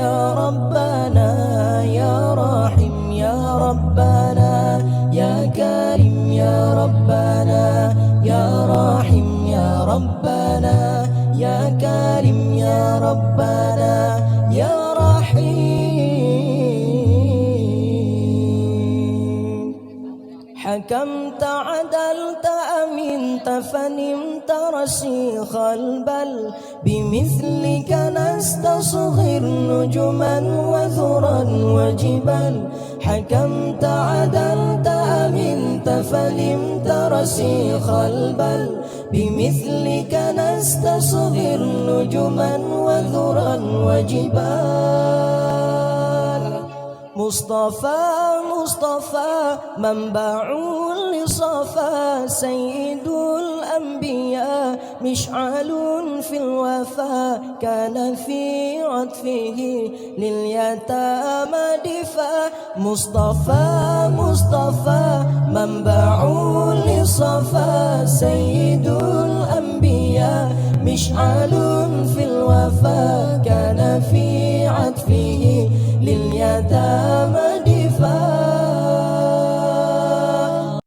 يا ربنا يا رحيم يا ربنا يا كريم يا ربنا يا رحيم يا ربنا يا كريم يا ربنا يا رحيم. حكمت عدلت أمنت فنمت رسيخ البل بمثلك نستصغر نجما وذرا وجبال. حكمت عدلت أمنت فنمت رسيخ البل بمثلك نستصغر نجما وذرا وجبال. مصطفى مصطفى منبع لصفا سيد الأنبياء مشعل في الوفا كان في عطفه لليتامى دفاع. مصطفى مصطفى منبع لصفا سيد الأنبياء مشعل في الوفا كان في عطفه لليتامى